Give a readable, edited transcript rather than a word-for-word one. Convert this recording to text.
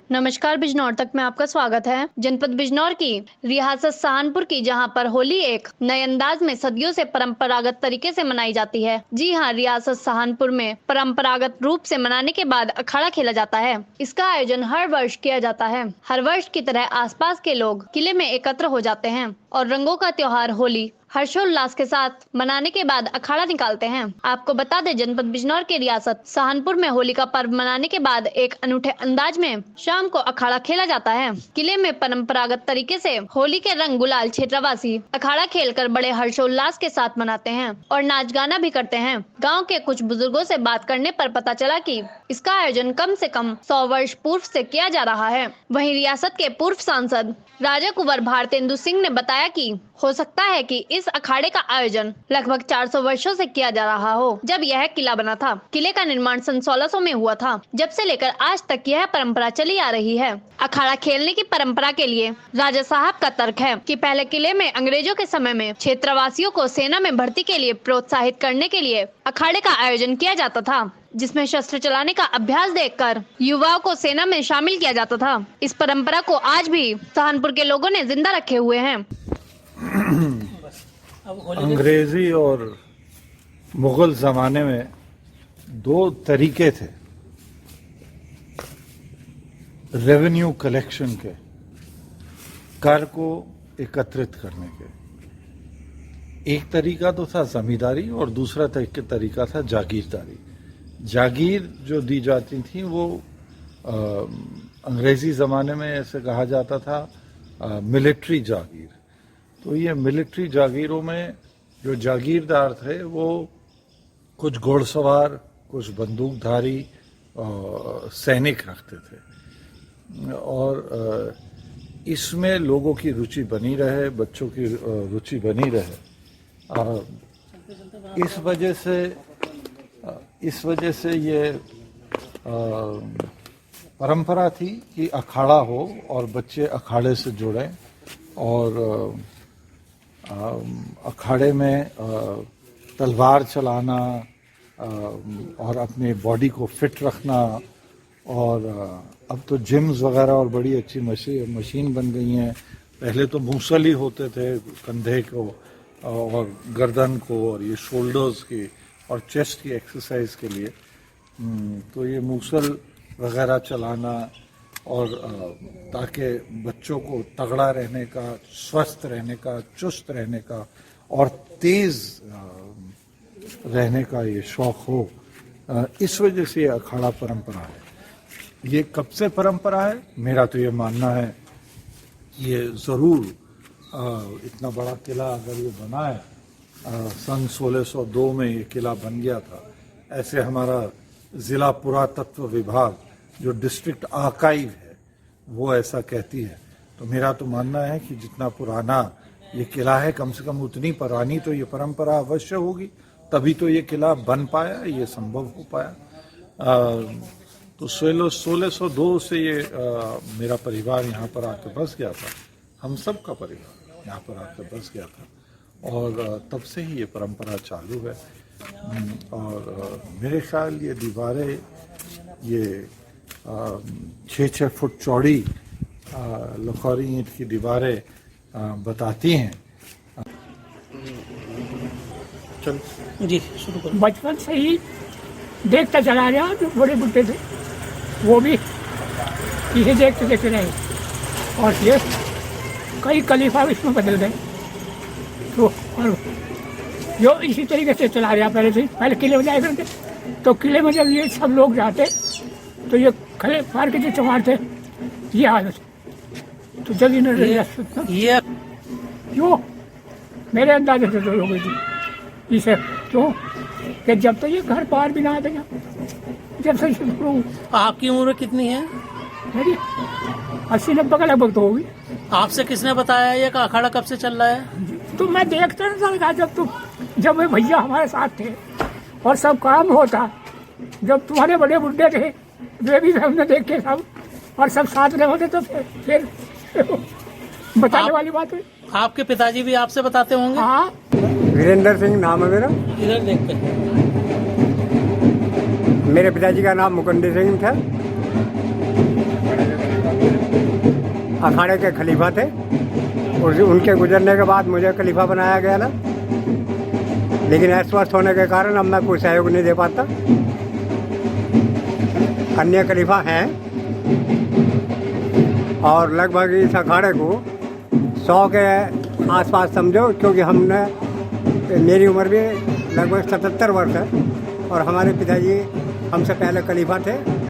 नमस्कार, बिजनौर तक में आपका स्वागत है। जनपद बिजनौर की रियासत सहारनपुर की जहां पर होली एक नए अंदाज में सदियों से परंपरागत तरीके से मनाई जाती है। जी हां, रियासत सहारनपुर में परंपरागत रूप से मनाने के बाद अखाड़ा खेला जाता है। इसका आयोजन हर वर्ष किया जाता है। हर वर्ष की तरह आसपास के लोग किले में एकत्र हो जाते हैं और रंगों का त्योहार होली हर्षोल्लास के साथ मनाने के बाद अखाड़ा निकालते हैं। आपको बता दें, जनपद बिजनौर के रियासत सहारनपुर में होली का पर्व मनाने के बाद एक अनूठे अंदाज में शाम को अखाड़ा खेला जाता है। किले में परंपरागत तरीके से होली के रंग गुलाल क्षेत्रवासी अखाड़ा खेलकर बड़े हर्षोल्लास के साथ मनाते हैं और नाच गाना भी करते हैं। गाँव के कुछ बुजुर्गों से बात करने पर पता चला कि इसका आयोजन कम से कम 100 वर्ष पूर्व से किया जा रहा है। वहीं रियासत के पूर्व सांसद राजा कुंवर भारतेंदु सिंह ने बताया कि हो सकता है कि इस अखाड़े का आयोजन लगभग 400 वर्षों से किया जा रहा हो। जब यह किला बना था, किले का निर्माण सन 1600 में हुआ था। जब से लेकर आज तक यह परंपरा चली आ रही है। अखाड़ा खेलने की परंपरा के लिए राजा साहब का तर्क है कि पहले किले में अंग्रेजों के समय में क्षेत्रवासियों को सेना में भर्ती के लिए प्रोत्साहित करने के लिए अखाड़े का आयोजन किया जाता था, जिसमें शस्त्र चलाने का अभ्यास देखकर युवाओं को सेना में शामिल किया जाता था। इस परंपरा को आज भी सहारनपुर के लोगों ने जिंदा रखे हुए हैं। अंग्रेजी और मुगल जमाने में दो तरीके थे रेवेन्यू कलेक्शन के, कर को एकत्रित करने के। एक तरीका तो था जमींदारी और दूसरा तरीका था जागीरदारी। जागीर जो दी जाती थी वो अंग्रेजी ज़माने में ऐसे कहा जाता था मिलिट्री जागीर। तो ये मिलिट्री जागीरों में जो जागीरदार थे वो कुछ घोड़सवार, कुछ बंदूकधारी सैनिक रखते थे और इसमें लोगों की रुचि बनी रहे, बच्चों की रुचि बनी रहे। इस वजह से ये परंपरा थी कि अखाड़ा हो और बच्चे अखाड़े से जुड़ें और अखाड़े में तलवार चलाना और अपने बॉडी को फिट रखना। और अब तो जिम्स वगैरह और बड़ी अच्छी मशीन बन गई हैं। पहले तो मूसल ही होते थे कंधे को और गर्दन को और ये शोल्डर्स की और चेस्ट की एक्सरसाइज के लिए। तो ये मूसल वगैरह चलाना और ताकि बच्चों को तगड़ा रहने का, स्वस्थ रहने का, चुस्त रहने का और तेज रहने का ये शौक हो, इस वजह से ये अखाड़ा परंपरा है। ये कब से परंपरा है? मेरा तो ये मानना है ये ज़रूर इतना बड़ा किला अगर ये बना है, सन 1602 में ये किला बन गया था। ऐसे हमारा ज़िला पुरातत्व विभाग जो डिस्ट्रिक्ट आर्काइव है वो ऐसा कहती है। तो मेरा तो मानना है कि जितना पुराना ये किला है, कम से कम उतनी पुरानी तो ये परंपरा अवश्य होगी, तभी तो ये किला बन पाया, ये संभव हो पाया। तो 1602 से ये मेरा परिवार यहाँ पर आकर बस गया था। हम सब का परिवार यहाँ पर आकर बस गया था और तब से ही ये परंपरा चालू है। और मेरे ख्याल ये दीवारें ये 6-6 फुट चौड़ी लखौरी ईंट की दीवारें बताती हैं। चल जी शुरू करो। बचपन से ही देखता चला रहा, जो बड़े बुढ़े थे वो भी इसे देखते रहे और ये कई खलीफा इसमें बदल गए। तो और जो इसी तरीके से चला रहा पहले किले में जाया करते, तो किले में जब ये सब लोग जाते तो ये खले फाड़ के जो चमार थे ये हालत। तो जब इन्होंने ये क्यों मेरे अंदाजे से तो हो गई थी इसे, क्यों कि जब तक ये घर बाहर भी ना आ गया, जब से आपकी उम्र कितनी है? मेरी 80-90 का लगभग तो होगी। आपसे किसने बताया ये अखाड़ा कब से चल रहा है? तो मैं देखता था जब वे भैया हमारे साथ थे और सब काम होता, जब तुम्हारे बड़े बुढ़े थे वे भी हमने देखे सब और सब साथ में होते, तो फिर बताने वाली बात है। आपके पिताजी भी आपसे बताते होंगे? हाँ, वीरेंद्र सिंह नाम है मेरा। इधर देखते। मेरे पिताजी का नाम मुकुंद सिंह था अखाड़े के खलीफा थे और उनके गुजरने के बाद मुझे खलीफा बनाया गया था, लेकिन अस्वस्थ होने के कारण अब मैं कोई सहयोग नहीं दे पाता। अन्य खलीफा हैं और लगभग इस अखाड़े को 100 के आसपास समझो, क्योंकि हमने मेरी उम्र भी लगभग 77 वर्ष है और हमारे पिताजी हमसे पहले खलीफा थे।